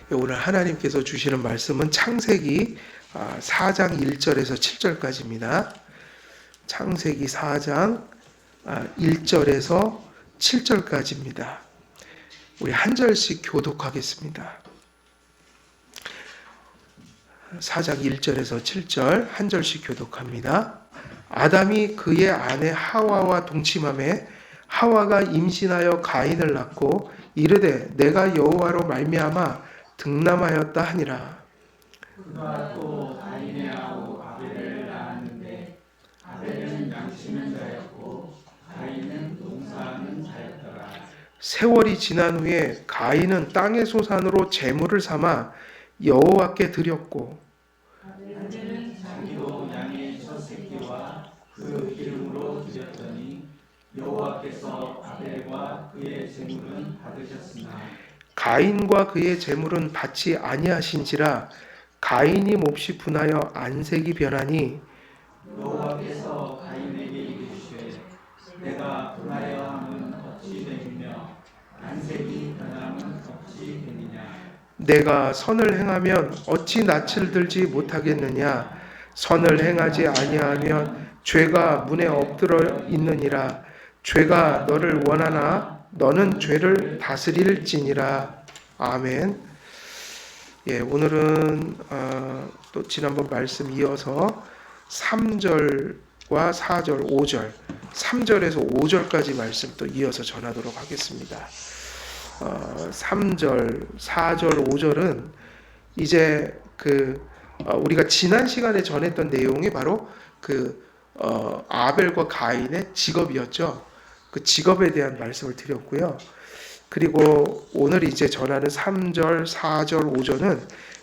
오늘 하나님께서 주시는 말씀은 창세기 4장 1절에서 7절까지입니다. 창세기 4장 1절에서 7절까지입니다. 우리 한 절씩 교독하겠습니다. 4장 1절에서 7절 한 절씩 교독합니다. 아담이 그의 아내 하와와 동침하매 하와가 임신하여 가인을 낳고 이르되 내가 여호와로 말미암아 등남하였다 하니라. 그가 또 가인의 아우 아벨을 낳았는데 아벨은 양치는 자였고 가인은 농사하는 자였더라. 세월이 지난 후에 가인은 땅의 소산으로 제물을 삼아 여호와께 드렸고 아벨은 자기도 양의 첫 새끼와 그 기름으로 드렸더니 여호와께서 아벨과 그의 제물은 받으셨으나 가인과 그의 제물은 받지 아니하신지라 가인이 몹시 분하여 안색이 변하니 여호와께서 가인에게 이르시되 내가 분하여 함은 어찌 되느냐 안색이 변함은 어찌 되느냐 내가 선을 행하면 어찌 낯을 들지 못하겠느냐 선을 행하지 아니하면 죄가 문에 엎드러 있느니라 죄가 너를 원하나 너는 죄를 다스릴지니라. 아멘. 오늘은 또 지난번 말씀 이어서 3절과 4절, 5절, 3절에서 5절까지 말씀 또 이어서 전하도록 하겠습니다. 3절, 4절, 5절은 이제 우리가 지난 시간에 전했던 내용이 바로 아벨과 가인의 직업이었죠. 그 직업에 대한 말씀을 드렸고요. 그리고 오늘 이제 전하는 3절, 4절, 5절은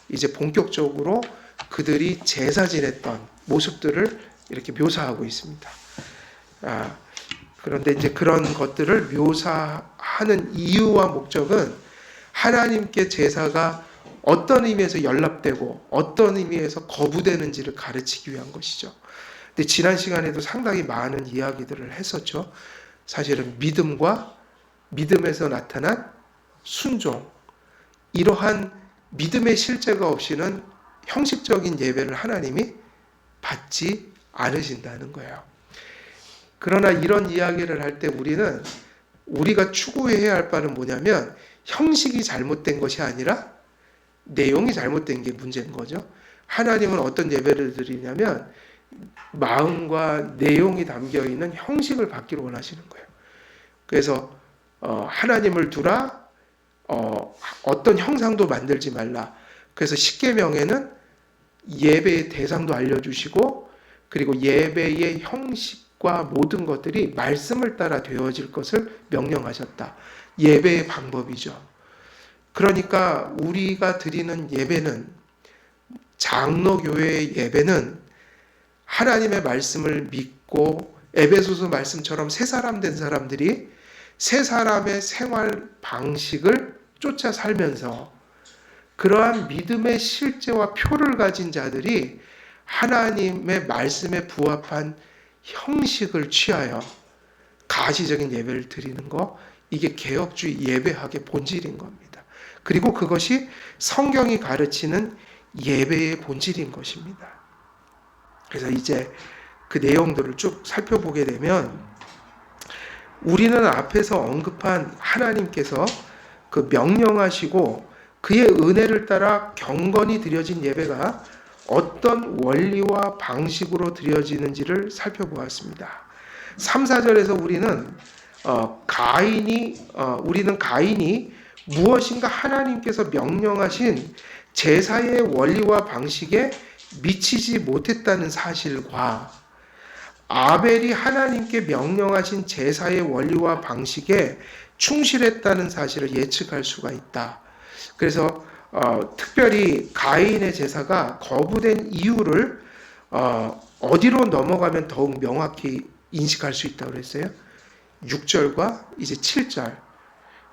이제 본격적으로 그들이 제사 지냈던 모습들을 이렇게 묘사하고 있습니다. 그런데 이제 그런 것들을 묘사하는 이유와 목적은 하나님께 제사가 어떤 의미에서 연락되고 어떤 의미에서 거부되는지를 가르치기 위한 것이죠. 근데 지난 시간에도 상당히 많은 이야기들을 했었죠. 사실은 믿음과 믿음에서 나타난 순종, 이러한 믿음의 실제가 없이는 형식적인 예배를 하나님이 받지 않으신다는 거예요. 그러나 이런 이야기를 할 때 우리가 추구해야 할 바는 뭐냐면 형식이 잘못된 것이 아니라 내용이 잘못된 게 문제인 거죠. 하나님은 어떤 예배를 드리냐면 마음과 내용이 담겨있는 형식을 받기를 원하시는 거예요. 그래서 하나님을 두라, 어떤 형상도 만들지 말라. 그래서 십계명에는 예배의 대상도 알려주시고 그리고 예배의 형식과 모든 것들이 말씀을 따라 되어질 것을 명령하셨다. 예배의 방법이죠. 그러니까 우리가 드리는 예배는, 장로교회의 예배는 하나님의 말씀을 믿고 에베소서 말씀처럼 새 사람 된 사람들이 새 사람의 생활 방식을 쫓아 살면서 그러한 믿음의 실제와 표를 가진 자들이 하나님의 말씀에 부합한 형식을 취하여 가시적인 예배를 드리는 거, 이게 개혁주의 예배학의 본질인 겁니다. 그리고 그것이 성경이 가르치는 예배의 본질인 것입니다. 그래서 이제 그 내용들을 쭉 살펴보게 되면 우리는 앞에서 언급한 하나님께서 그 명령하시고 그의 은혜를 따라 경건히 드려진 예배가 어떤 원리와 방식으로 드려지는지를 살펴보았습니다. 3, 4절에서 우리는 가인이 무엇인가 하나님께서 명령하신 제사의 원리와 방식에 미치지 못했다는 사실과 아벨이 하나님께 명령하신 제사의 원리와 방식에 충실했다는 사실을 예측할 수가 있다. 그래서 특별히 가인의 제사가 거부된 이유를 어디로 넘어가면 더욱 명확히 인식할 수 있다고 그랬어요? 6절과 이제 7절.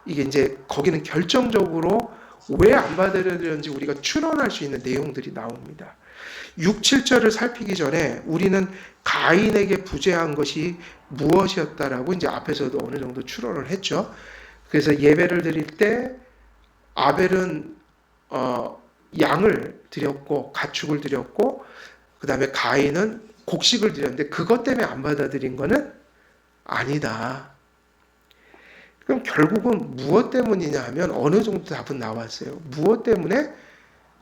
이게 이제 거기는 결정적으로 왜 안 받아들였는지 우리가 추론할 수 있는 내용들이 나옵니다. 6, 7절을 살피기 전에 우리는 가인에게 부재한 것이 무엇이었다라고 이제 앞에서도 어느 정도 추론을 했죠. 그래서 예배를 드릴 때 아벨은 양을 드렸고 가축을 드렸고 그 다음에 가인은 곡식을 드렸는데 그것 때문에 안 받아들인 거는 아니다. 그럼 결국은 무엇 때문이냐 하면 어느 정도 답은 나왔어요. 무엇 때문에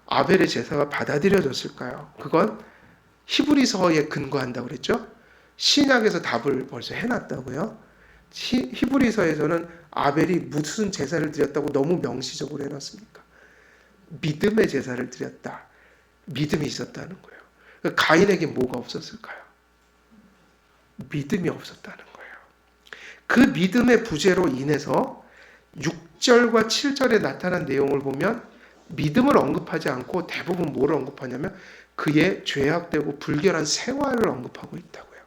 아벨의 제사가 받아들여졌을까요? 그건 히브리서에 근거한다고 그랬죠? 신약에서 답을 벌써 해놨다고요. 히브리서에서는 아벨이 무슨 제사를 드렸다고 너무 명시적으로 해놨습니까? 믿음의 제사를 드렸다. 믿음이 있었다는 거예요. 가인에게 뭐가 없었을까요? 믿음이 없었다는 거예요. 그 믿음의 부재로 인해서 6절과 7절에 나타난 내용을 보면 믿음을 언급하지 않고 대부분 뭘 언급하냐면 그의 죄악되고 불결한 생활을 언급하고 있다고요.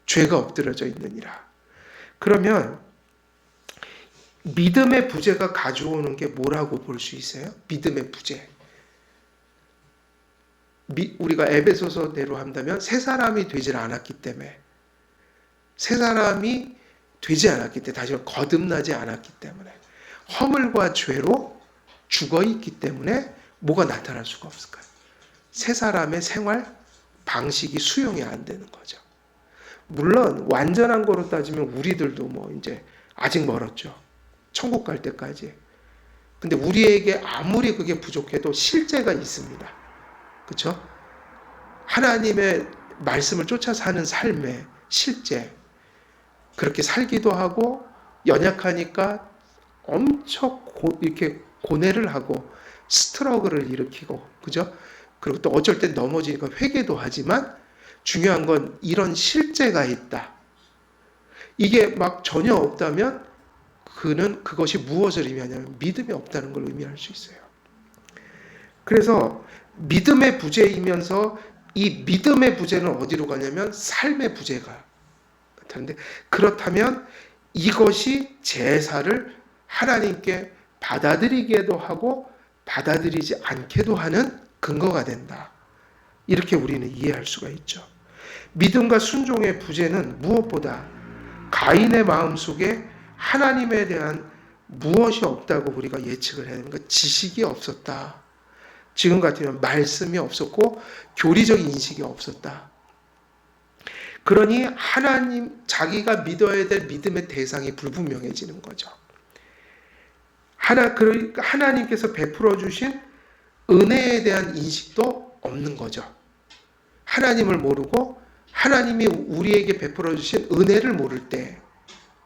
죄가 엎드려져 있느니라. 그러면 믿음의 부재가 가져오는 게 뭐라고 볼 수 있어요? 믿음의 부재. 우리가 에베소서대로 한다면 새 사람이 되질 않았기 때문에 새 사람이 되지 않았기 때문에 다시 말해 거듭나지 않았기 때문에 허물과 죄로 죽어있기 때문에 뭐가 나타날 수가 없을까요? 새 사람의 생활 방식이 수용이 안 되는 거죠. 물론 완전한 거로 따지면 우리들도 뭐 이제 아직 멀었죠. 천국 갈 때까지. 근데 우리에게 아무리 그게 부족해도 실제가 있습니다. 그렇죠? 하나님의 말씀을 쫓아 사는 삶의 실제. 그렇게 살기도 하고 연약하니까 엄청 이렇게 고뇌를 하고 스트러글을 일으키고 그죠? 그리고 또 어쩔 땐 넘어지니까 회개도 하지만 중요한 건 이런 실제가 있다. 이게 막 전혀 없다면 그는 그것이 무엇을 의미하냐면 믿음이 없다는 걸 의미할 수 있어요. 그래서 믿음의 부재이면서 이 믿음의 부재는 어디로 가냐면 삶의 부재가 나타나는데 그렇다면 이것이 제사를 하나님께 받아들이게도 하고 받아들이지 않게도 하는 근거가 된다. 이렇게 우리는 이해할 수가 있죠. 믿음과 순종의 부재는 무엇보다 가인의 마음속에 하나님에 대한 무엇이 없다고 우리가 예측을 해야 되는 거 지식이 없었다. 지금 같으면 말씀이 없었고 교리적 인식이 없었다. 그러니 하나님 자기가 믿어야 될 믿음의 대상이 불분명해지는 거죠. 그러니까 하나님께서 베풀어 주신 은혜에 대한 인식도 없는 거죠. 하나님을 모르고 하나님이 우리에게 베풀어 주신 은혜를 모를 때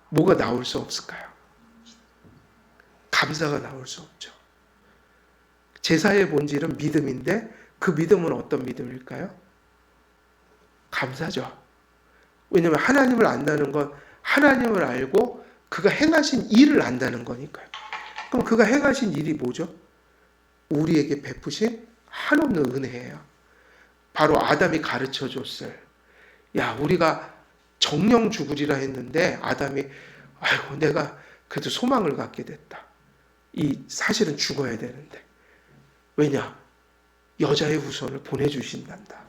뭐가 나올 수 없을까요? 감사가 나올 수 없죠. 제사의 본질은 믿음인데 그 믿음은 어떤 믿음일까요? 감사죠. 왜냐하면 하나님을 안다는 건 하나님을 알고 그가 행하신 일을 안다는 거니까요. 그럼 그가 행하신 일이 뭐죠? 우리에게 베푸신 한없는 은혜예요. 바로 아담이 가르쳐 줬을 야 우리가 정령 죽으리라 했는데 아담이 아이고 내가 그래도 소망을 갖게 됐다. 이 사실은 죽어야 되는데 왜냐? 여자의 후손을 보내주신단다.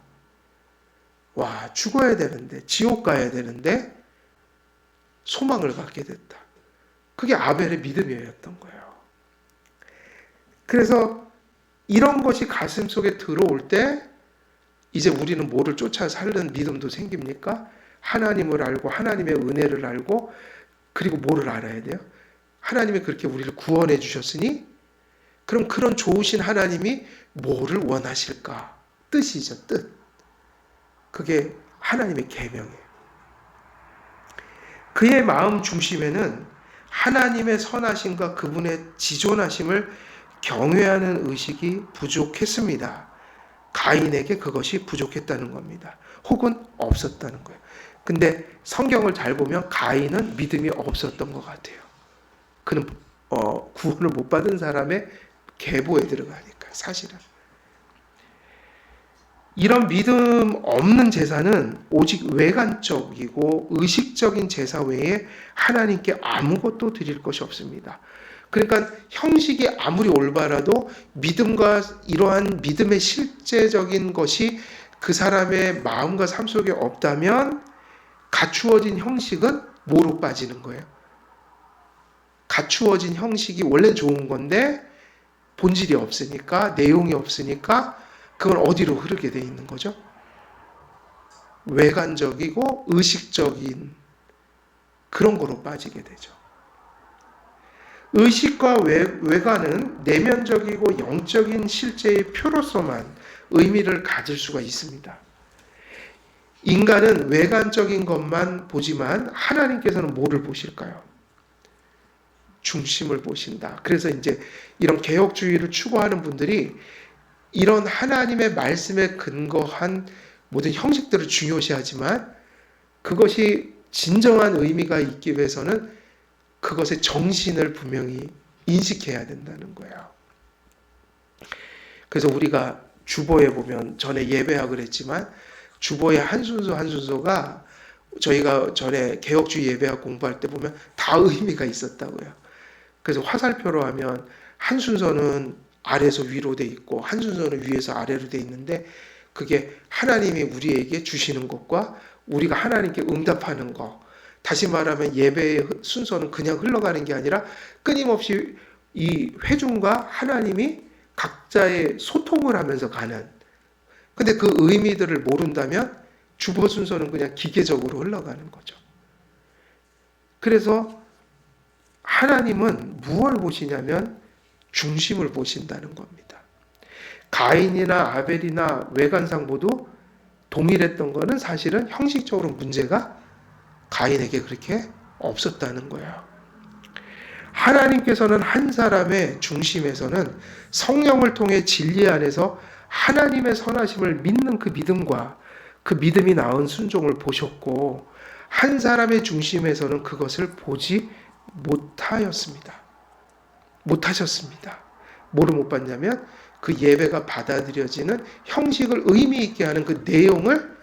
와 죽어야 되는데 지옥 가야 되는데 소망을 갖게 됐다. 그게 아벨의 믿음이었던 거예요. 그래서 이런 것이 가슴 속에 들어올 때 이제 우리는 뭐를 쫓아 살는 믿음도 생깁니까? 하나님을 알고 하나님의 은혜를 알고 그리고 뭐를 알아야 돼요? 하나님이 그렇게 우리를 구원해 주셨으니 그럼 그런 좋으신 하나님이 뭐를 원하실까? 뜻이죠. 뜻. 그게 하나님의 계명이에요. 그의 마음 중심에는 하나님의 선하심과 그분의 지존하심을 경외하는 의식이 부족했습니다. 가인에게 그것이 부족했다는 겁니다. 혹은 없었다는 거예요. 근데 성경을 잘 보면 가인은 믿음이 없었던 것 같아요. 그는 구원을 못 받은 사람의 계보에 들어가니까 사실은. 이런 믿음 없는 제사는 오직 외관적이고 의식적인 제사 외에 하나님께 아무것도 드릴 것이 없습니다. 그러니까 형식이 아무리 올바라도 믿음과 이러한 믿음의 실제적인 것이 그 사람의 마음과 삶 속에 없다면 갖추어진 형식은 뭐로 빠지는 거예요? 갖추어진 형식이 원래 좋은 건데 본질이 없으니까, 내용이 없으니까 그건 어디로 흐르게 돼 있는 거죠? 외관적이고 의식적인 그런 거로 빠지게 되죠. 의식과 외관은 내면적이고 영적인 실제의 표로서만 의미를 가질 수가 있습니다. 인간은 외관적인 것만 보지만 하나님께서는 뭐를 보실까요? 중심을 보신다. 그래서 이제 이런 개혁주의를 추구하는 분들이 이런 하나님의 말씀에 근거한 모든 형식들을 중요시하지만 그것이 진정한 의미가 있기 위해서는 그것의 정신을 분명히 인식해야 된다는 거예요. 그래서 우리가 주보에 보면 전에 예배학을 했지만 주보의 한 순서 한 순서가 저희가 전에 개혁주의 예배학 공부할 때 보면 다 의미가 있었다고요. 그래서 화살표로 하면 한 순서는 아래에서 위로 돼 있고 한 순서는 위에서 아래로 돼 있는데 그게 하나님이 우리에게 주시는 것과 우리가 하나님께 응답하는 것. 다시 말하면 예배의 순서는 그냥 흘러가는 게 아니라 끊임없이 이 회중과 하나님이 각자의 소통을 하면서 가는. 근데 그 의미들을 모른다면 주보 순서는 그냥 기계적으로 흘러가는 거죠. 그래서 하나님은 무엇을 보시냐면 중심을 보신다는 겁니다. 가인이나 아벨이나 외관상 모두 동일했던 것은 사실은 형식적으로 문제가 가인에게 그렇게 없었다는 거예요. 하나님께서는 한 사람의 중심에서는 성령을 통해 진리 안에서 하나님의 선하심을 믿는 그 믿음과 그 믿음이 낳은 순종을 보셨고 한 사람의 중심에서는 그것을 보지 못하셨습니다. 뭐를 못 봤냐면 그 예배가 받아들여지는 형식을 의미 있게 하는 그 내용을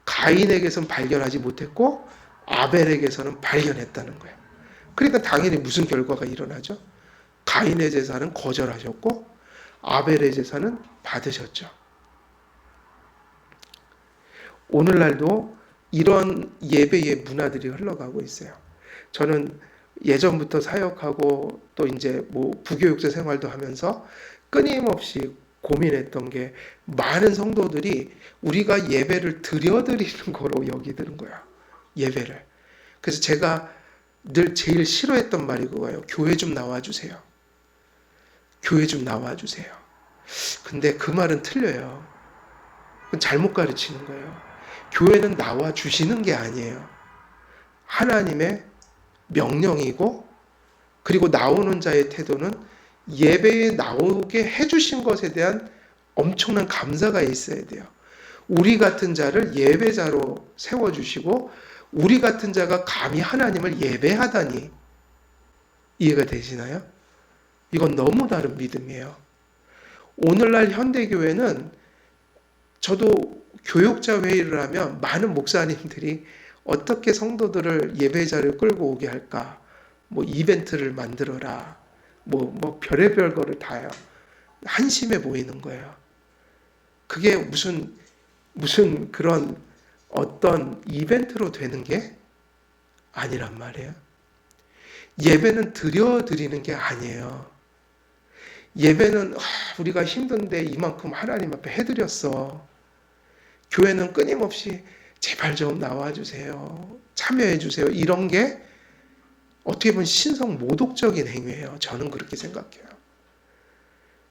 가인에게서는 발견하지 못했고 아벨에게서는 발견했다는 거예요. 그러니까 당연히 무슨 결과가 일어나죠? 가인의 제사는 거절하셨고 아벨의 제사는 받으셨죠. 오늘날도 이런 예배의 문화들이 흘러가고 있어요. 저는 예전부터 사역하고 또 이제 뭐 부교육자 생활도 하면서 끊임없이 고민했던 게 많은 성도들이 우리가 예배를 드려드리는 거로 여기는 거야. 예배를. 그래서 제가 늘 제일 싫어했던 말이 그거예요. 교회 좀 나와주세요. 교회 좀 나와주세요. 근데 그 말은 틀려요. 그건 잘못 가르치는 거예요. 교회는 나와주시는 게 아니에요. 하나님의 명령이고 그리고 나오는 자의 태도는 예배에 나오게 해주신 것에 대한 엄청난 감사가 있어야 돼요. 우리 같은 자를 예배자로 세워주시고 우리 같은 자가 감히 하나님을 예배하다니 이해가 되시나요? 이건 너무 다른 믿음이에요. 오늘날 현대교회는 저도 교육자 회의를 하면 많은 목사님들이 어떻게 성도들을 예배자를 끌고 오게 할까? 뭐 이벤트를 만들어라. 뭐 별의별 거를 다요. 한심해 보이는 거예요. 그게 무슨 그런 어떤 이벤트로 되는 게 아니란 말이에요. 예배는 드리는 게 아니에요. 예배는 우리가 힘든데 이만큼 하나님 앞에 해드렸어. 교회는 끊임없이 제발 좀 나와주세요. 참여해주세요. 이런 게 어떻게 보면 신성 모독적인 행위예요. 저는 그렇게 생각해요.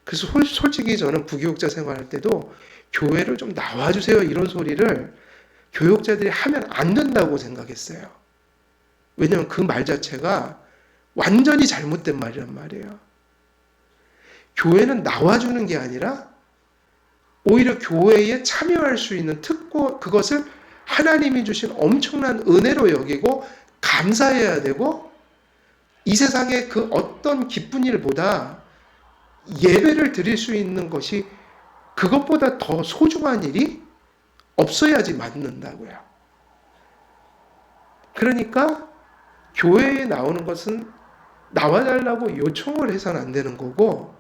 그래서 솔직히 저는 부교육자 생활할 때도 교회를 좀 나와주세요. 이런 소리를 교육자들이 하면 안 된다고 생각했어요. 왜냐하면 그 말 자체가 완전히 잘못된 말이란 말이에요. 교회는 나와주는 게 아니라 오히려 교회에 참여할 수 있는 특권, 그것을 하나님이 주신 엄청난 은혜로 여기고 감사해야 되고 이 세상의 그 어떤 기쁜 일보다 예배를 드릴 수 있는 것이 그것보다 더 소중한 일이 없어야지 맞는다고요. 그러니까 교회에 나오는 것은 나와달라고 요청을 해서는 안 되는 거고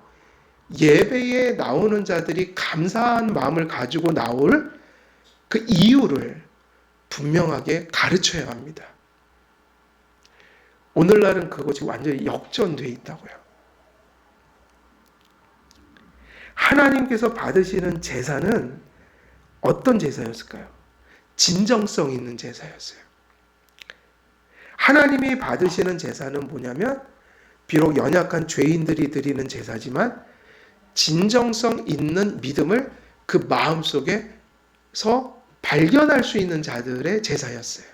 예배에 나오는 자들이 감사한 마음을 가지고 나올 그 이유를 분명하게 가르쳐야 합니다. 오늘날은 그것이 완전히 역전되어 있다고요. 하나님께서 받으시는 제사는 어떤 제사였을까요? 진정성 있는 제사였어요. 하나님이 받으시는 제사는 뭐냐면 비록 연약한 죄인들이 드리는 제사지만 진정성 있는 믿음을 그 마음속에서 발견할 수 있는 자들의 제사였어요.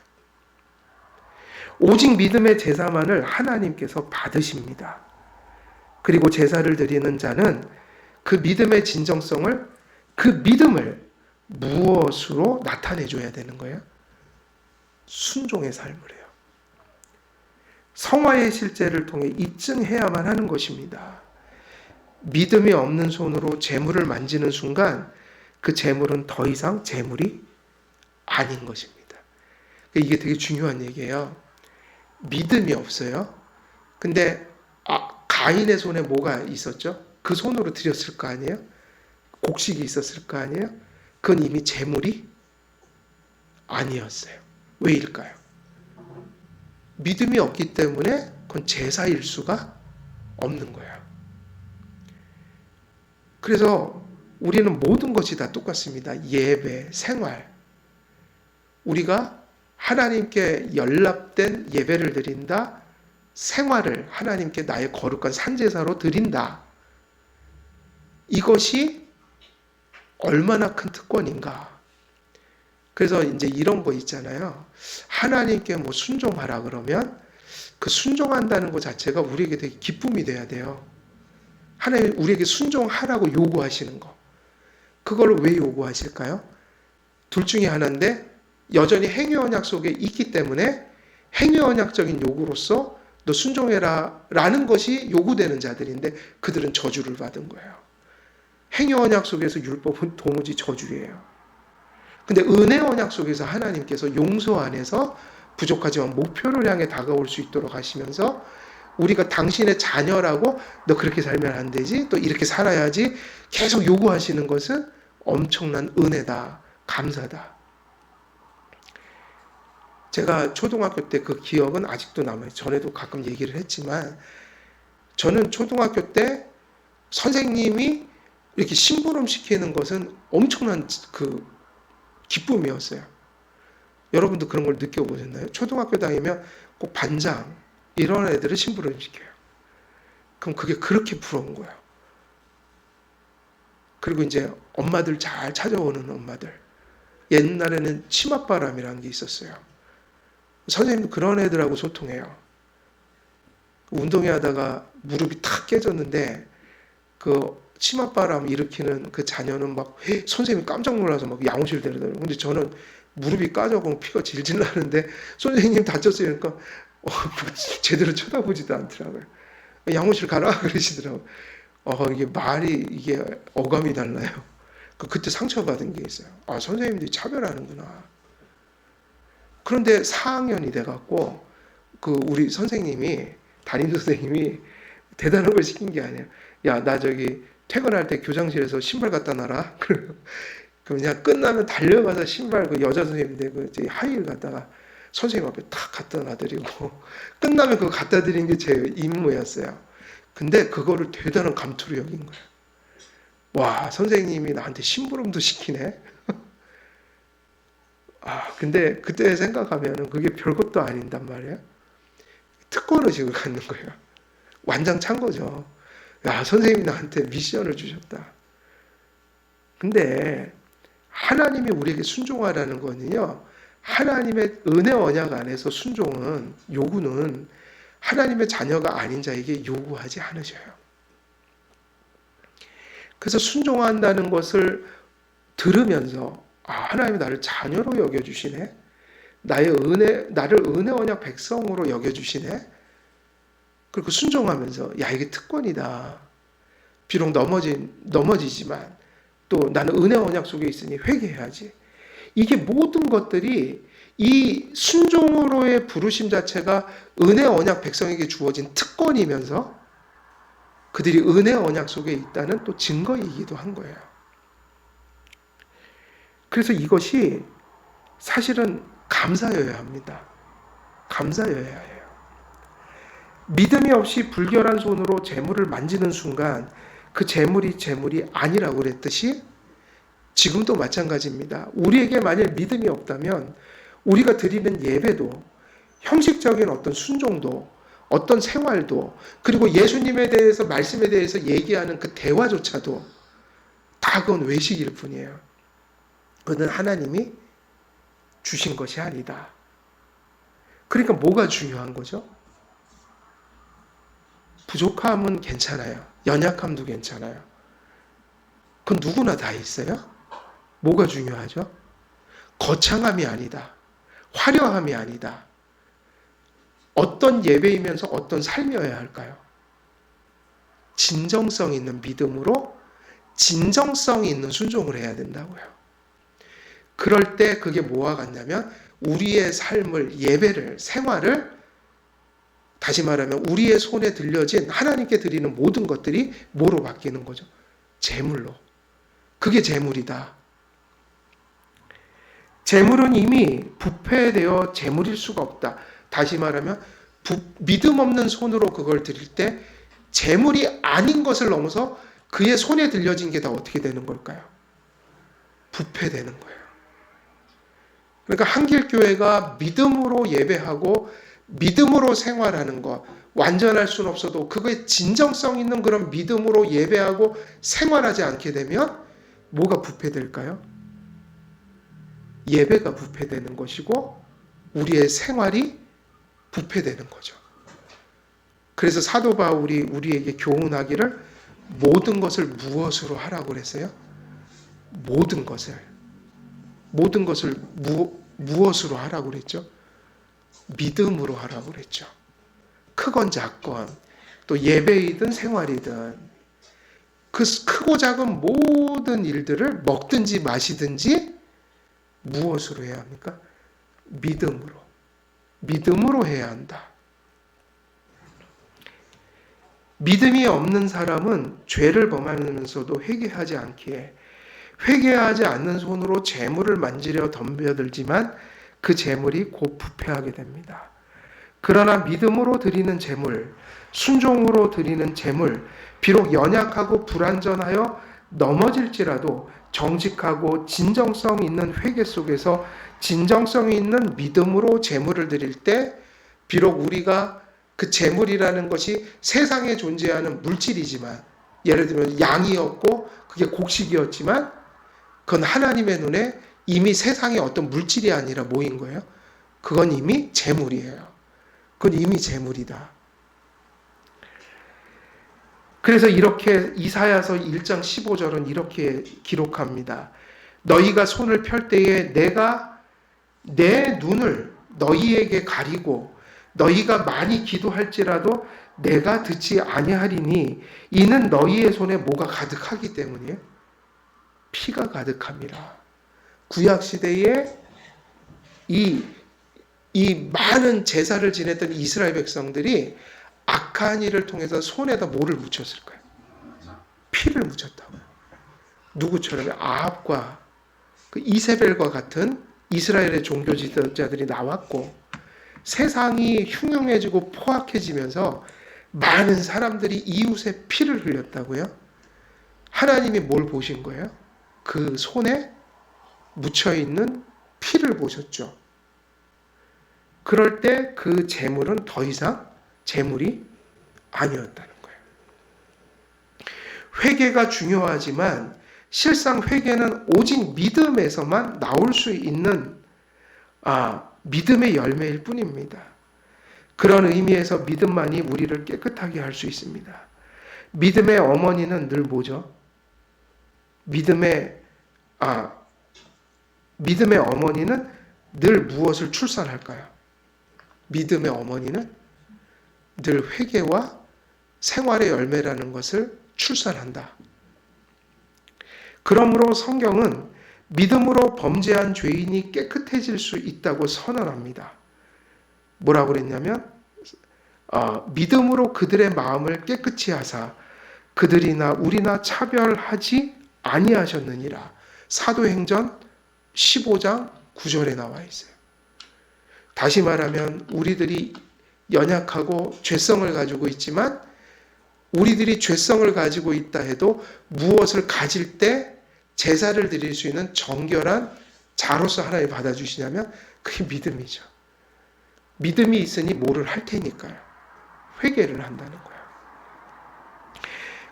오직 믿음의 제사만을 하나님께서 받으십니다. 그리고 제사를 드리는 자는 그 믿음의 진정성을, 그 믿음을 무엇으로 나타내줘야 되는 거예요? 순종의 삶으로요. 성화의 실제를 통해 입증해야만 하는 것입니다. 믿음이 없는 손으로 재물을 만지는 순간 그 재물은 더 이상 재물이 아닌 것입니다. 이게 되게 중요한 얘기예요. 믿음이 없어요. 근데 가인의 손에 뭐가 있었죠? 그 손으로 드렸을 거 아니에요? 곡식이 있었을 거 아니에요? 그건 이미 재물이 아니었어요. 왜일까요? 믿음이 없기 때문에 그건 제사일 수가 없는 거예요. 그래서 우리는 모든 것이 다 똑같습니다. 예배, 생활. 우리가 하나님께 연락된 예배를 드린다. 생활을 하나님께 나의 거룩한 산제사로 드린다. 이것이 얼마나 큰 특권인가. 그래서 이제 이런 거 있잖아요. 하나님께 뭐 순종하라 그러면 그 순종한다는 것 자체가 우리에게 되게 기쁨이 돼야 돼요. 하나님 우리에게 순종하라고 요구하시는 거. 그걸 왜 요구하실까요? 둘 중에 하나인데 여전히 행위언약 속에 있기 때문에 행위언약적인 요구로서 너 순종해라 라는 것이 요구되는 자들인데 그들은 저주를 받은 거예요. 행위언약 속에서 율법은 도무지 저주예요. 근데 은혜언약 속에서 하나님께서 용서 안에서 부족하지만 목표를 향해 다가올 수 있도록 하시면서 우리가 당신의 자녀라고 너 그렇게 살면 안 되지, 또 이렇게 살아야지 계속 요구하시는 것은 엄청난 은혜다, 감사다. 제가 초등학교 때 그 기억은 아직도 남아요. 전에도 가끔 얘기를 했지만 저는 초등학교 때 선생님이 이렇게 심부름 시키는 것은 엄청난 그 기쁨이었어요. 여러분도 그런 걸 느껴보셨나요? 초등학교 다니면 꼭 반장 이런 애들을 심부름 시켜요. 그럼 그게 그렇게 부러운 거예요. 그리고 이제 엄마들 잘 찾아오는 엄마들. 옛날에는 치맛바람이라는 게 있었어요. 선생님도 그런 애들하고 소통해요. 운동회 하다가 무릎이 탁 깨졌는데 그 치맛바람 일으키는 그 자녀는 막 선생님이 깜짝 놀라서 막 양호실 데려다요. 근데 저는 무릎이 까져고 피가 질질 나는데 선생님 다쳤어요. 그러니까 제대로 쳐다보지도 않더라고요. 양호실 가라 그러시더라고요. 이게 말이 이게 어감이 달라요. 그때 상처받은 게 있어요. 선생님들이 차별하는구나. 그런데 4학년이 돼갖고 우리 선생님이 담임 선생님이 대단한 걸 시킨 게 아니에요. 야, 나 저기 퇴근할 때 교장실에서 신발 갖다 놔라. 그럼 그냥 끝나면 달려가서 신발 그 여자 선생님인데 그 하이힐 갖다가 선생님 앞에 탁 갖다 놔드리고 끝나면 그거 갖다 드린 게 제 임무였어요. 근데 그거를 대단한 감투로 여긴 거예요. 와, 선생님이 나한테 심부름도 시키네. 근데 그때 생각하면은 그게 별것도 아닌단 말이에요. 특권의식을 갖는 거예요. 완장 찬 거죠. 야, 선생님이 나한테 미션을 주셨다. 근데 하나님이 우리에게 순종하라는 거는요, 하나님의 은혜 언약 안에서 순종은, 요구는 하나님의 자녀가 아닌 자에게 요구하지 않으셔요. 그래서 순종한다는 것을 들으면서 하나님이 나를 자녀로 여겨주시네. 나를 은혜 언약 백성으로 여겨주시네. 그리고 순종하면서 야, 이게 특권이다. 비록 넘어지지만 또 나는 은혜 언약 속에 있으니 회개해야지. 이게 모든 것들이 이 순종으로의 부르심 자체가 은혜 언약 백성에게 주어진 특권이면서 그들이 은혜 언약 속에 있다는 또 증거이기도 한 거예요. 그래서 이것이 사실은 감사여야 합니다. 감사여야 해요. 믿음이 없이 불결한 손으로 재물을 만지는 순간 그 재물이 아니라고 그랬듯이 지금도 마찬가지입니다. 우리에게 만약 믿음이 없다면 우리가 드리는 예배도 형식적인 어떤 순종도 어떤 생활도 그리고 예수님에 대해서 말씀에 대해서 얘기하는 그 대화조차도 다 그건 외식일 뿐이에요. 그건 하나님이 주신 것이 아니다. 그러니까 뭐가 중요한 거죠? 부족함은 괜찮아요. 연약함도 괜찮아요. 그건 누구나 다 있어요. 뭐가 중요하죠? 거창함이 아니다. 화려함이 아니다. 어떤 예배이면서 어떤 삶이어야 할까요? 진정성 있는 믿음으로 진정성이 있는 순종을 해야 된다고요. 그럴 때 그게 뭐와 같냐면 우리의 삶을, 예배를, 생활을 다시 말하면 우리의 손에 들려진 하나님께 드리는 모든 것들이 뭐로 바뀌는 거죠? 재물로. 그게 재물이다. 재물은 이미 부패되어 재물일 수가 없다. 다시 말하면 믿음 없는 손으로 그걸 드릴 때 재물이 아닌 것을 넘어서 그의 손에 들려진 게 다 어떻게 되는 걸까요? 부패되는 거예요. 그러니까 한길교회가 믿음으로 예배하고 믿음으로 생활하는 것, 완전할 수는 없어도 그거에 진정성 있는 그런 믿음으로 예배하고 생활하지 않게 되면 뭐가 부패될까요? 예배가 부패되는 것이고 우리의 생활이 부패되는 거죠. 그래서 사도 바울이 우리에게 교훈하기를 모든 것을 무엇으로 하라고 그랬어요? 모든 것을 무엇으로 하라고 그랬죠? 믿음으로 하라고 그랬죠. 크건 작건 또 예배이든 생활이든 그 크고 작은 모든 일들을 먹든지 마시든지 무엇으로 해야 합니까? 믿음으로 해야 한다. 믿음이 없는 사람은 죄를 범하면서도 회개하지 않기에 회개하지 않는 손으로 재물을 만지려 덤벼들지만 그 재물이 곧 부패하게 됩니다. 그러나 믿음으로 드리는 재물, 순종으로 드리는 재물, 비록 연약하고 불완전하여 넘어질지라도 정직하고 진정성 있는 회개 속에서 진정성이 있는 믿음으로 재물을 드릴 때 비록 우리가 그 재물이라는 것이 세상에 존재하는 물질이지만 예를 들면 양이었고 그게 곡식이었지만 그건 하나님의 눈에 이미 세상의 어떤 물질이 아니라 뭐인 거예요? 그건 이미 재물이에요. 그건 이미 재물이다. 그래서 이렇게 이사야서 1장 15절은 이렇게 기록합니다. 너희가 손을 펼 때에 내가 내 눈을 너희에게 가리고 너희가 많이 기도할지라도 내가 듣지 아니하리니 이는 너희의 손에 뭐가 가득하기 때문이에요. 피가 가득함이라. 구약시대에 이 많은 제사를 지냈던 이스라엘 백성들이 악한 일을 통해서 손에다 뭐를 묻혔을까요? 피를 묻혔다고요. 누구처럼? 아합과 그 이세벨과 같은 이스라엘의 종교 지도자들이 나왔고 세상이 흉흉해지고 포악해지면서 많은 사람들이 이웃의 피를 흘렸다고요. 하나님이 뭘 보신 거예요? 그 손에 묻혀있는 피를 보셨죠. 그럴 때 그 재물은 더 이상 재물이 아니었다는 거예요. 회개가 중요하지만 실상 회개는 오직 믿음에서만 나올 수 있는 믿음의 열매일 뿐입니다. 그런 의미에서 믿음만이 우리를 깨끗하게 할 수 있습니다. 믿음의 어머니는 늘 뭐죠? 믿음의 어머니는 늘 무엇을 출산할까요? 믿음의 어머니는 늘 회개와 생활의 열매라는 것을 출산한다. 그러므로 성경은 믿음으로 범죄한 죄인이 깨끗해질 수 있다고 선언합니다. 뭐라고 그랬냐면 믿음으로 그들의 마음을 깨끗이 하사 그들이나 우리나 차별하지 아니하셨느니라. 사도행전 15장 9절에 나와 있어요. 다시 말하면 우리들이 연약하고 죄성을 가지고 있지만 우리들이 죄성을 가지고 있다 해도 무엇을 가질 때 제사를 드릴 수 있는 정결한 자로서 하나님 받아주시냐면 그게 믿음이죠. 믿음이 있으니 뭐를 할 테니까요. 회개를 한다는 거예요.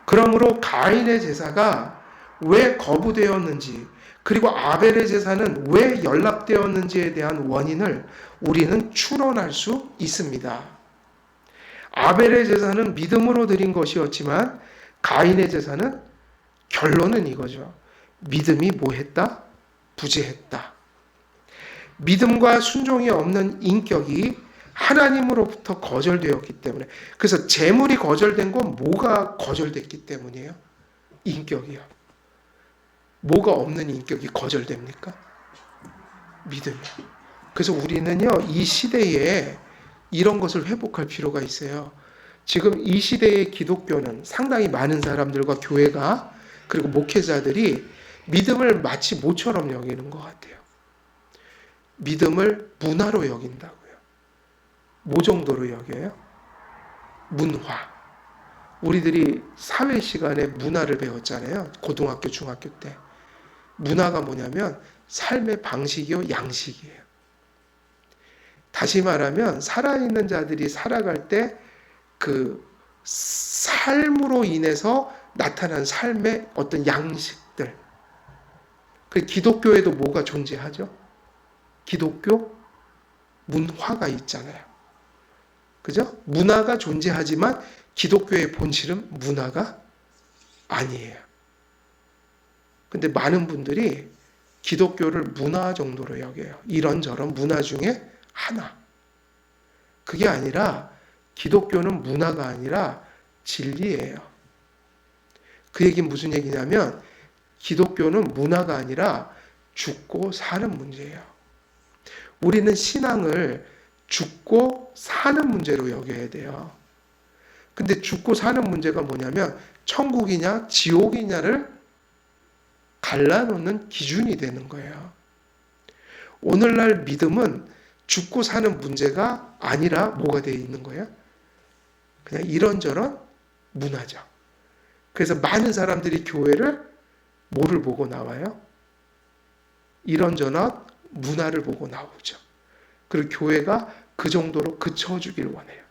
그러므로 가인의 제사가 왜 거부되었는지, 그리고 아벨의 제사는 왜 연락되었는지에 대한 원인을 우리는 추론할 수 있습니다. 아벨의 제사는 믿음으로 드린 것이었지만 가인의 제사는 결론은 이거죠. 믿음이 뭐했다? 부재했다. 믿음과 순종이 없는 인격이 하나님으로부터 거절되었기 때문에, 그래서 제물이 거절된 건 뭐가 거절됐기 때문이에요? 인격이요. 뭐가 없는 인격이 거절됩니까? 믿음이요. 그래서 우리는요, 이 시대에 이런 것을 회복할 필요가 있어요. 지금 이 시대의 기독교는 상당히 많은 사람들과 교회가 그리고 목회자들이 믿음을 마치 모처럼 여기는 것 같아요. 믿음을 문화로 여긴다고요. 뭐 정도로 여겨요? 문화. 우리들이 사회 시간에 문화를 배웠잖아요. 고등학교, 중학교 때. 문화가 뭐냐면 삶의 방식이요, 양식이에요. 다시 말하면 살아있는 자들이 살아갈 때 그 삶으로 인해서 나타난 삶의 어떤 양식들. 그 기독교에도 뭐가 존재하죠? 기독교 문화가 있잖아요. 그죠? 문화가 존재하지만 기독교의 본질은 문화가 아니에요. 근데 많은 분들이 기독교를 문화 정도로 여겨요. 이런저런 문화 중에 하나. 그게 아니라 기독교는 문화가 아니라 진리예요. 그 얘기는 무슨 얘기냐면 기독교는 문화가 아니라 죽고 사는 문제예요. 우리는 신앙을 죽고 사는 문제로 여겨야 돼요. 근데 죽고 사는 문제가 뭐냐면 천국이냐 지옥이냐를 갈라놓는 기준이 되는 거예요. 오늘날 믿음은 죽고 사는 문제가 아니라 뭐가 되어 있는 거예요? 그냥 이런저런 문화죠. 그래서 많은 사람들이 교회를 뭐를 보고 나와요? 이런저런 문화를 보고 나오죠. 그리고 교회가 그 정도로 그쳐주길 원해요.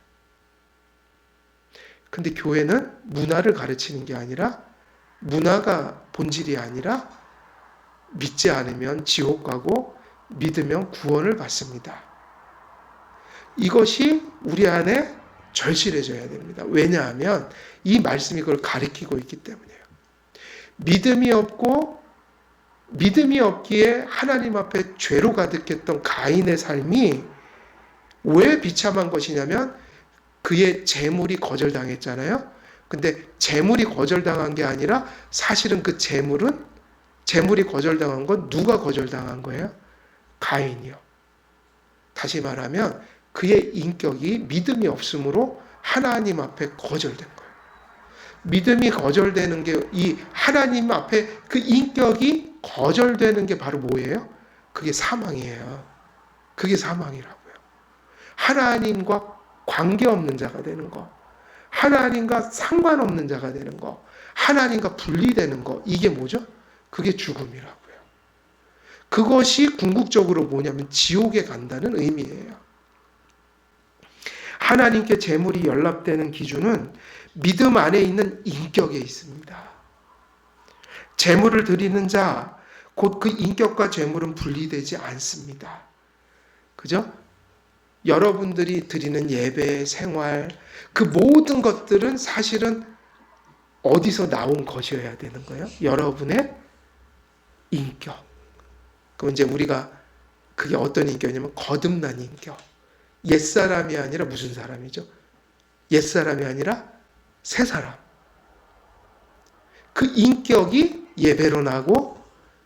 근데 교회는 문화를 가르치는 게 아니라, 문화가 본질이 아니라 믿지 않으면 지옥 가고 믿으면 구원을 받습니다. 이것이 우리 안에 절실해져야 됩니다. 왜냐하면 이 말씀이 그걸 가리키고 있기 때문이에요. 믿음이 없기에 하나님 앞에 죄로 가득했던 가인의 삶이 왜 비참한 것이냐면 그의 재물이 거절당했잖아요. 근데 재물이 거절당한 게 아니라 사실은 그 재물이 거절당한 건 누가 거절당한 거예요? 가인이요. 다시 말하면 그의 인격이 믿음이 없으므로 하나님 앞에 거절된 거예요. 믿음이 거절되는 게, 이 하나님 앞에 그 인격이 거절되는 게 바로 뭐예요? 그게 사망이에요. 그게 사망이라고요. 하나님과 관계없는 자가 되는 거, 하나님과 상관없는 자가 되는 거, 하나님과 분리되는 거, 이게 뭐죠? 그게 죽음이라고요. 그것이 궁극적으로 뭐냐면 지옥에 간다는 의미예요. 하나님께 재물이 연락되는 기준은 믿음 안에 있는 인격에 있습니다. 재물을 드리는 자, 곧 그 인격과 재물은 분리되지 않습니다. 그죠? 여러분들이 드리는 예배, 생활, 그 모든 것들은 사실은 어디서 나온 것이어야 되는 거예요? 여러분의 인격. 그럼 이제 우리가 그게 어떤 인격이냐면 거듭난 인격. 옛사람이 아니라 무슨 사람이죠? 옛사람이 아니라 새사람. 그 인격이 예배로 나고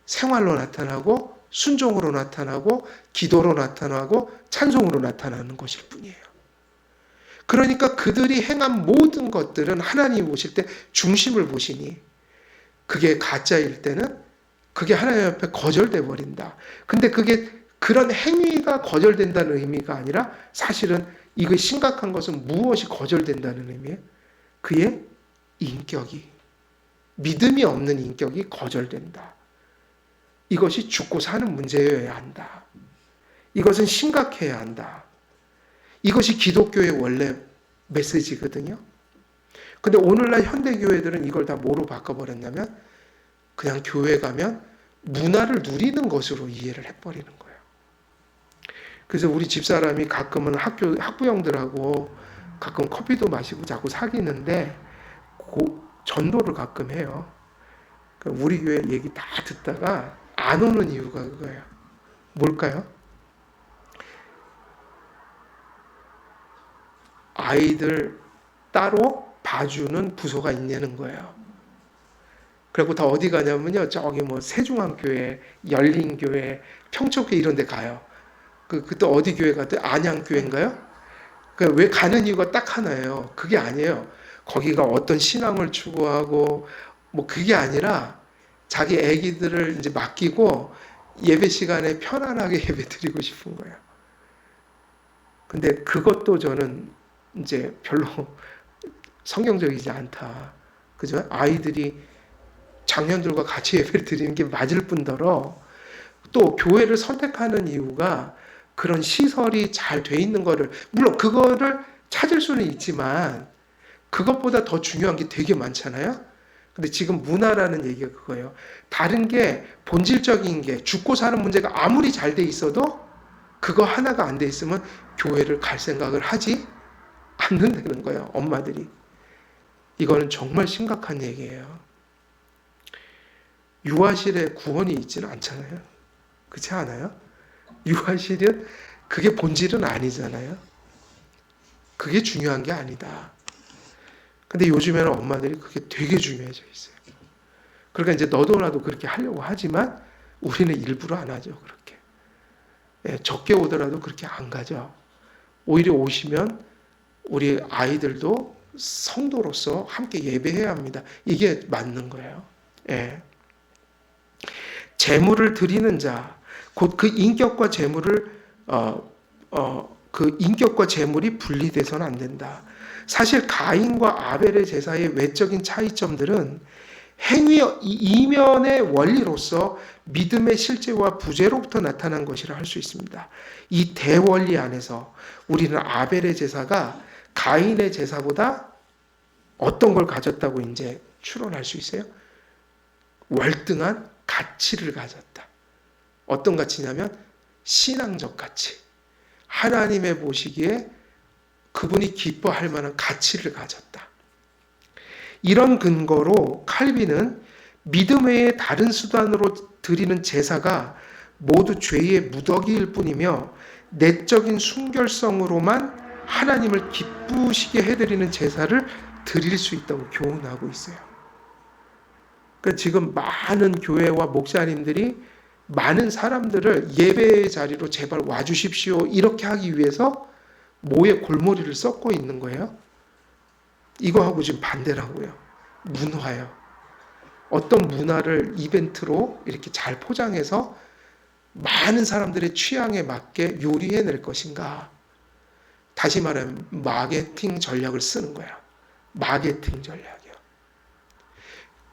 생활로 나타나고 순종으로 나타나고 기도로 나타나고 찬송으로 나타나는 것일 뿐이에요. 그러니까 그들이 행한 모든 것들은 하나님이 보실 때 중심을 보시니 그게 가짜일 때는 그게 하나님 앞에 거절돼 버린다. 근데 그게 그런 행위가 거절된다는 의미가 아니라 사실은 이거 심각한 것은 무엇이 거절된다는 의미예요? 그의 인격이, 믿음이 없는 인격이 거절된다. 이것이 죽고 사는 문제여야 한다. 이것은 심각해야 한다. 이것이 기독교의 원래 메시지거든요. 근데 오늘날 현대교회들은 이걸 다 뭐로 바꿔버렸냐면 그냥 교회 가면 문화를 누리는 것으로 이해를 해버리는 거예요. 그래서 우리 집사람이 가끔은 학부형들하고 가끔 커피도 마시고 자꾸 사귀는데 전도를 가끔 해요. 우리 교회 얘기 다 듣다가 안 오는 이유가 그거예요. 뭘까요? 아이들 따로 봐주는 부서가 있냐는 거예요. 그리고 다 어디 가냐면요. 저기 뭐 세중앙교회, 열린교회, 평촌교회 이런 데 가요. 그때 어디 교회 갔대? 안양교회인가요? 왜 가는 이유가 딱 하나예요. 그게 아니에요. 거기가 어떤 신앙을 추구하고 뭐 그게 아니라 자기 애기들을 이제 맡기고 예배 시간에 편안하게 예배 드리고 싶은 거예요. 근데 그것도 저는 이제 별로 성경적이지 않다. 그죠? 아이들이 장년들과 같이 예배를 드리는 게 맞을 뿐더러 또 교회를 선택하는 이유가 그런 시설이 잘 돼 있는 거를, 물론 그거를 찾을 수는 있지만 그것보다 더 중요한 게 되게 많잖아요. 근데 지금 문화라는 얘기가 그거예요. 다른 게 본질적인 게 죽고 사는 문제가 아무리 잘 돼 있어도 그거 하나가 안 돼 있으면 교회를 갈 생각을 하지 않는다는 거예요. 엄마들이. 이거는 정말 심각한 얘기예요. 유아실에 구원이 있지는 않잖아요. 그렇지 않아요? 유아실은 그게 본질은 아니잖아요. 그게 중요한 게 아니다. 근데 요즘에는 엄마들이 그게 되게 중요해져 있어요. 그러니까 이제 너도 나도 그렇게 하려고 하지만 우리는 일부러 안 하죠. 그렇게. 예, 적게 오더라도 그렇게 안 가죠. 오히려 오시면 우리 아이들도 성도로서 함께 예배해야 합니다. 이게 맞는 거예요. 예. 재물을 드리는 자, 곧 그 인격과 재물을 그 인격과 재물이 분리돼서는 안 된다. 사실 가인과 아벨의 제사의 외적인 차이점들은 행위 이면의 원리로서 믿음의 실제와 부재로부터 나타난 것이라 할 수 있습니다. 이 대원리 안에서 우리는 아벨의 제사가 가인의 제사보다 어떤 걸 가졌다고 이제 추론할 수 있어요? 월등한 가치를 가졌다. 어떤 가치냐면 신앙적 가치. 하나님의 보시기에 그분이 기뻐할 만한 가치를 가졌다. 이런 근거로 칼빈은 믿음 외의 다른 수단으로 드리는 제사가 모두 죄의 무더기일 뿐이며 내적인 순결성으로만 하나님을 기쁘시게 해드리는 제사를 드릴 수 있다고 교훈하고 있어요. 그러니까 지금 많은 교회와 목사님들이 많은 사람들을 예배의 자리로 제발 와주십시오 이렇게 하기 위해서 뭐에 골머리를 썩고 있는 거예요? 이거하고 지금 반대라고요. 문화요. 어떤 문화를 이벤트로 이렇게 잘 포장해서 많은 사람들의 취향에 맞게 요리해낼 것인가. 다시 말하면 마케팅 전략을 쓰는 거야. 마케팅 전략이요.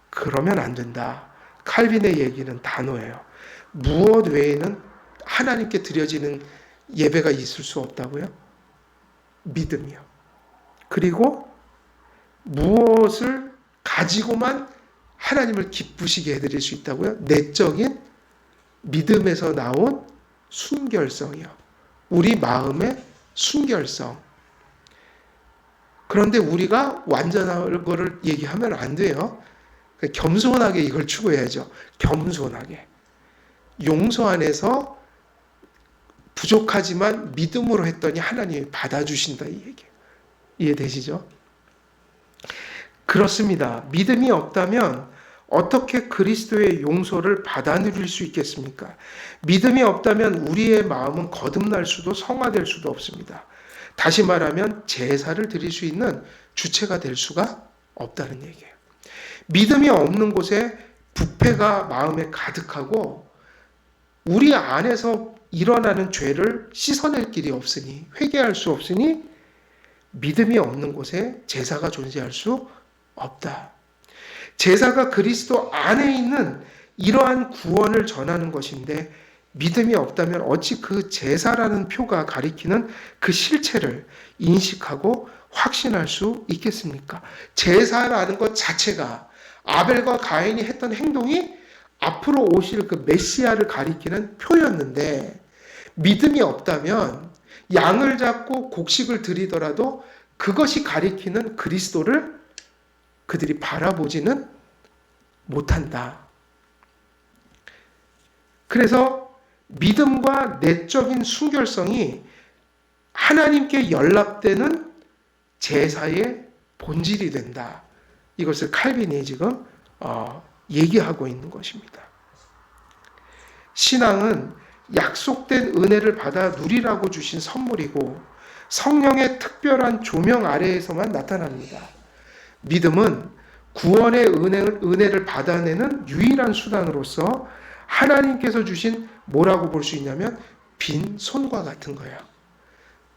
그러면 안 된다. 칼빈의 얘기는 단호해요. 무엇 외에는 하나님께 드려지는 예배가 있을 수 없다고요? 믿음이요. 그리고 무엇을 가지고만 하나님을 기쁘시게 해드릴 수 있다고요? 내적인 믿음에서 나온 순결성이요. 우리 마음의 순결성. 그런데 우리가 완전한 거를 얘기하면 안 돼요. 겸손하게 이걸 추구해야죠. 겸손하게. 용서 안에서 부족하지만 믿음으로 했더니 하나님이 받아주신다 이 얘기예요. 이해되시죠? 그렇습니다. 믿음이 없다면 어떻게 그리스도의 용서를 받아 누릴 수 있겠습니까? 믿음이 없다면 우리의 마음은 거듭날 수도 성화될 수도 없습니다. 다시 말하면 제사를 드릴 수 있는 주체가 될 수가 없다는 얘기예요. 믿음이 없는 곳에 부패가 마음에 가득하고 우리 안에서 일어나는 죄를 씻어낼 길이 없으니 회개할 수 없으니 믿음이 없는 곳에 제사가 존재할 수 없다. 제사가 그리스도 안에 있는 이러한 구원을 전하는 것인데 믿음이 없다면 어찌 그 제사라는 표가 가리키는 그 실체를 인식하고 확신할 수 있겠습니까? 제사라는 것 자체가 아벨과 가인이 했던 행동이 앞으로 오실 그 메시아를 가리키는 표였는데 믿음이 없다면 양을 잡고 곡식을 드리더라도 그것이 가리키는 그리스도를 그들이 바라보지는 못한다. 그래서 믿음과 내적인 순결성이 하나님께 연락되는 제사의 본질이 된다. 이것을 칼빈이 지금 얘기하고 있는 것입니다. 신앙은 약속된 은혜를 받아 누리라고 주신 선물이고 성령의 특별한 조명 아래에서만 나타납니다. 믿음은 구원의 은혜를 받아내는 유일한 수단으로서 하나님께서 주신 뭐라고 볼 수 있냐면 빈 손과 같은 거예요.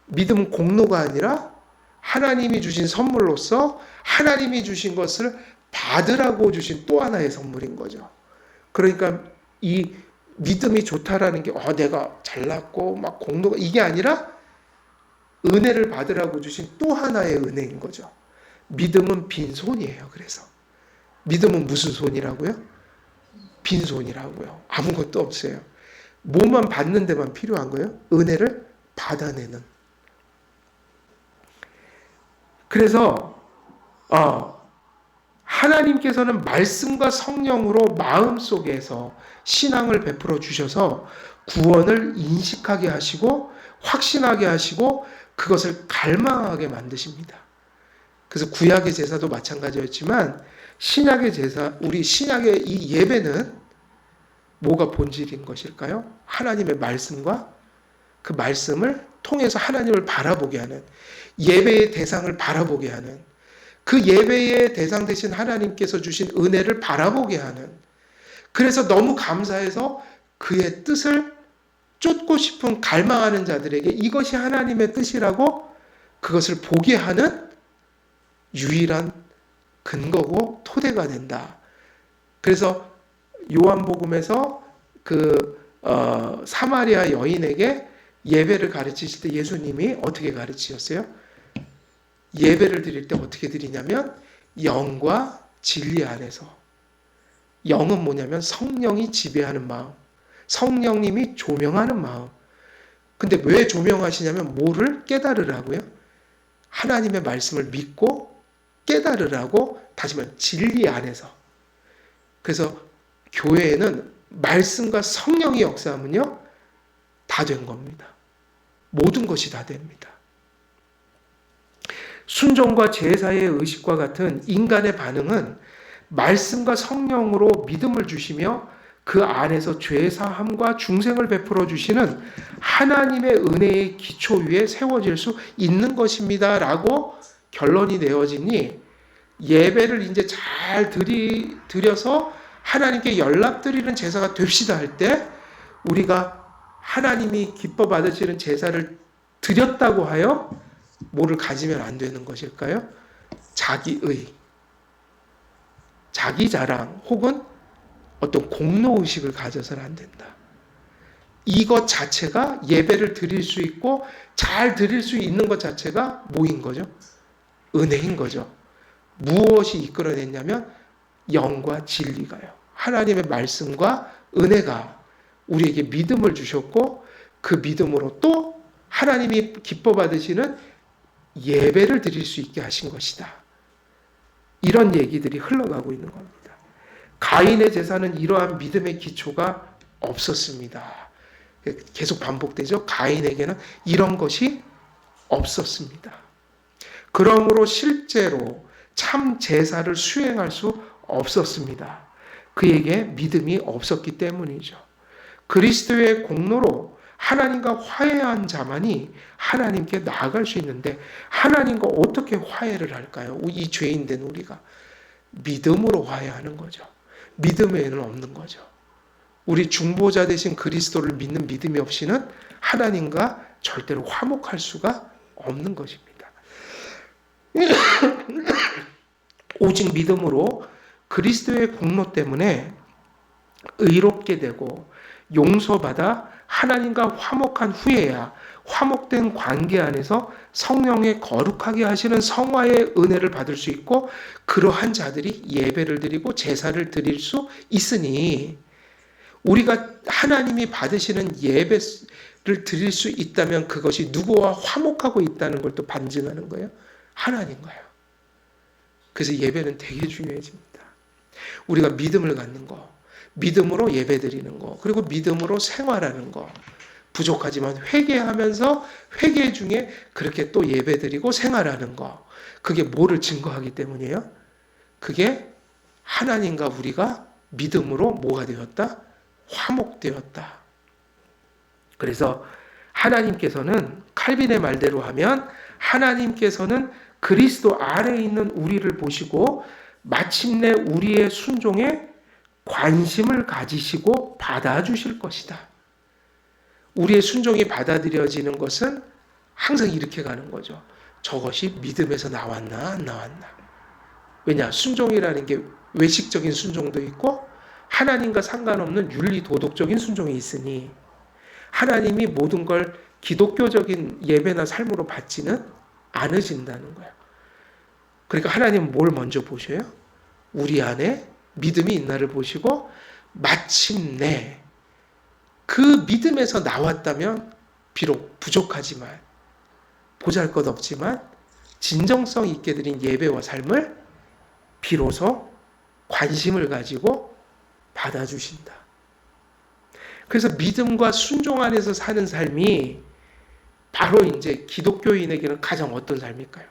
믿음은 공로가 아니라 하나님이 주신 선물로서 하나님이 주신 것을 받으라고 주신 또 하나의 선물인 거죠. 그러니까 이 믿음이 좋다라는 게 내가 잘났고 막 공로가 이게 아니라 은혜를 받으라고 주신 또 하나의 은혜인 거죠. 믿음은 빈손이에요. 그래서 믿음은 무슨 손이라고요? 빈손이라고요. 아무것도 없어요. 뭐만 받는 데만 필요한 거예요? 은혜를 받아내는. 그래서 하나님께서는 말씀과 성령으로 마음속에서 신앙을 베풀어 주셔서 구원을 인식하게 하시고 확신하게 하시고 그것을 갈망하게 만드십니다. 그래서 구약의 제사도 마찬가지였지만 신약의 제사, 우리 신약의 이 예배는 뭐가 본질인 것일까요? 하나님의 말씀과 그 말씀을 통해서 하나님을 바라보게 하는, 예배의 대상을 바라보게 하는, 그 예배의 대상 되신 하나님께서 주신 은혜를 바라보게 하는, 그래서 너무 감사해서 그의 뜻을 쫓고 싶은 갈망하는 자들에게 이것이 하나님의 뜻이라고 그것을 보게 하는 유일한 근거고 토대가 된다. 그래서 요한복음에서 사마리아 여인에게 예배를 가르치실 때 예수님이 어떻게 가르치셨어요? 예배를 드릴 때 어떻게 드리냐면 영과 진리 안에서. 영은 뭐냐면 성령이 지배하는 마음, 성령님이 조명하는 마음. 근데 왜 조명하시냐면 뭐를 깨달으라고요? 하나님의 말씀을 믿고 깨달으라고, 다시 말하면 진리 안에서. 그래서 교회에는 말씀과 성령이 역사하면요 다 된 겁니다. 모든 것이 다 됩니다. 순종과 제사의 의식과 같은 인간의 반응은 말씀과 성령으로 믿음을 주시며 그 안에서 죄사함과 중생을 베풀어 주시는 하나님의 은혜의 기초 위에 세워질 수 있는 것입니다. 라고 결론이 내어지니 예배를 이제 잘 드려서 하나님께 연락드리는 제사가 됩시다 할 때 우리가 하나님이 기뻐 받으시는 제사를 드렸다고 하여 뭐를 가지면 안 되는 것일까요? 자기의, 자기 자랑 혹은 어떤 공로의식을 가져서는 안 된다. 이것 자체가 예배를 드릴 수 있고 잘 드릴 수 있는 것 자체가 뭐인 거죠? 은혜인 거죠. 무엇이 이끌어냈냐면 영과 진리가요. 하나님의 말씀과 은혜가 우리에게 믿음을 주셨고 그 믿음으로 또 하나님이 기뻐 받으시는 예배를 드릴 수 있게 하신 것이다. 이런 얘기들이 흘러가고 있는 겁니다. 가인의 제사는 이러한 믿음의 기초가 없었습니다. 계속 반복되죠. 가인에게는 이런 것이 없었습니다. 그러므로 실제로 참 제사를 수행할 수 없었습니다. 그에게 믿음이 없었기 때문이죠. 그리스도의 공로로 하나님과 화해한 자만이 하나님께 나아갈 수 있는데 하나님과 어떻게 화해를 할까요? 이 죄인된 우리가 믿음으로 화해하는 거죠. 믿음 외에는 없는 거죠. 우리 중보자 되신 그리스도를 믿는 믿음이 없이는 하나님과 절대로 화목할 수가 없는 것입니다. 오직 믿음으로 그리스도의 공로 때문에 의롭게 되고 용서받아 하나님과 화목한 후에야 화목된 관계 안에서 성령의 거룩하게 하시는 성화의 은혜를 받을 수 있고, 그러한 자들이 예배를 드리고 제사를 드릴 수 있으니, 우리가 하나님이 받으시는 예배를 드릴 수 있다면 그것이 누구와 화목하고 있다는 걸 또 반증하는 거예요. 하나님과요. 그래서 예배는 되게 중요해집니다. 우리가 믿음을 갖는 거, 믿음으로 예배 드리는 거, 그리고 믿음으로 생활하는 거, 부족하지만 회개하면서 회개 중에 그렇게 또 예배 드리고 생활하는 거, 그게 뭐를 증거하기 때문이에요? 그게 하나님과 우리가 믿음으로 뭐가 되었다? 화목되었다. 그래서 하나님께서는, 칼빈의 말대로 하면 하나님께서는 그리스도 아래에 있는 우리를 보시고 마침내 우리의 순종에 관심을 가지시고 받아주실 것이다. 우리의 순종이 받아들여지는 것은 항상 이렇게 가는 거죠. 저것이 믿음에서 나왔나 안 나왔나. 왜냐? 순종이라는 게 외식적인 순종도 있고 하나님과 상관없는 윤리 도덕적인 순종이 있으니, 하나님이 모든 걸 기독교적인 예배나 삶으로 받지는 않으신다는 거예요. 그러니까 하나님은 뭘 먼저 보셔요? 우리 안에 믿음이 있나를 보시고 마침내 그 믿음에서 나왔다면, 비록 부족하지만 보잘것없지만 진정성 있게 드린 예배와 삶을 비로소 관심을 가지고 받아주신다. 그래서 믿음과 순종 안에서 사는 삶이 바로 이제 기독교인에게는 가장 어떤 삶일까요?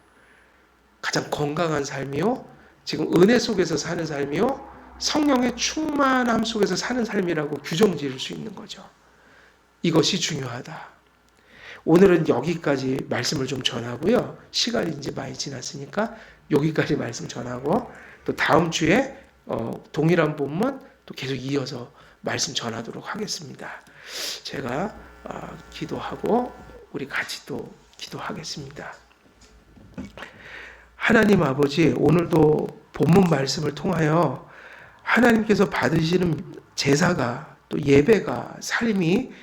가장 건강한 삶이요, 지금 은혜 속에서 사는 삶이요, 성령의 충만함 속에서 사는 삶이라고 규정 지을 수 있는 거죠. 이것이 중요하다. 오늘은 여기까지 말씀을 좀 전하고요. 시간이 이제 많이 지났으니까 여기까지 말씀 전하고, 또 다음 주에 동일한 본문 또 계속 이어서 말씀 전하도록 하겠습니다. 제가 기도하고 우리 같이 또 기도하겠습니다. 하나님 아버지, 오늘도 본문 말씀을 통하여 하나님께서 받으시는 제사가, 또 예배가, 삶이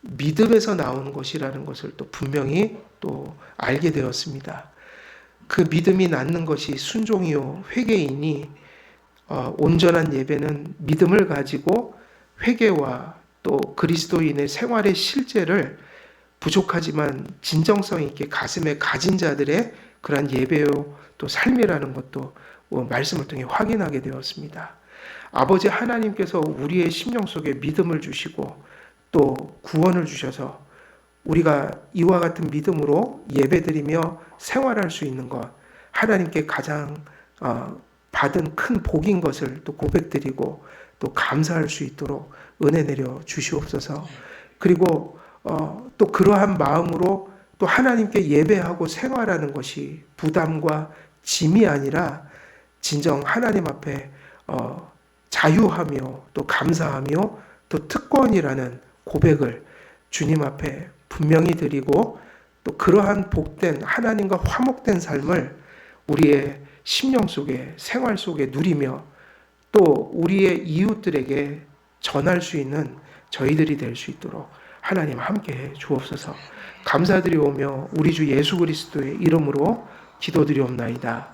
믿음에서 나오는 것이라는 것을 또 분명히 또 알게 되었습니다. 그 믿음이 낳는 것이 순종이요 회개이니, 온전한 예배는 믿음을 가지고 회개와 또 그리스도인의 생활의 실제를 부족하지만 진정성 있게 가슴에 가진 자들의 그러한 예배요 또 삶이라는 것도 말씀을 통해 확인하게 되었습니다. 아버지 하나님께서 우리의 심령 속에 믿음을 주시고 또 구원을 주셔서 우리가 이와 같은 믿음으로 예배드리며 생활할 수 있는 것, 하나님께 가장 받은 큰 복인 것을 또 고백드리고 또 감사할 수 있도록 은혜 내려 주시옵소서. 그리고 또 그러한 마음으로 또 하나님께 예배하고 생활하는 것이 부담과 짐이 아니라 진정 하나님 앞에 자유하며 또 감사하며 또 특권이라는 고백을 주님 앞에 분명히 드리고, 또 그러한 복된 하나님과 화목된 삶을 우리의 심령 속에, 생활 속에 누리며 또 우리의 이웃들에게 전할 수 있는 저희들이 될 수 있도록 하나님 함께해 주옵소서. 감사드리오며 우리 주 예수 그리스도의 이름으로 기도드리옵나이다.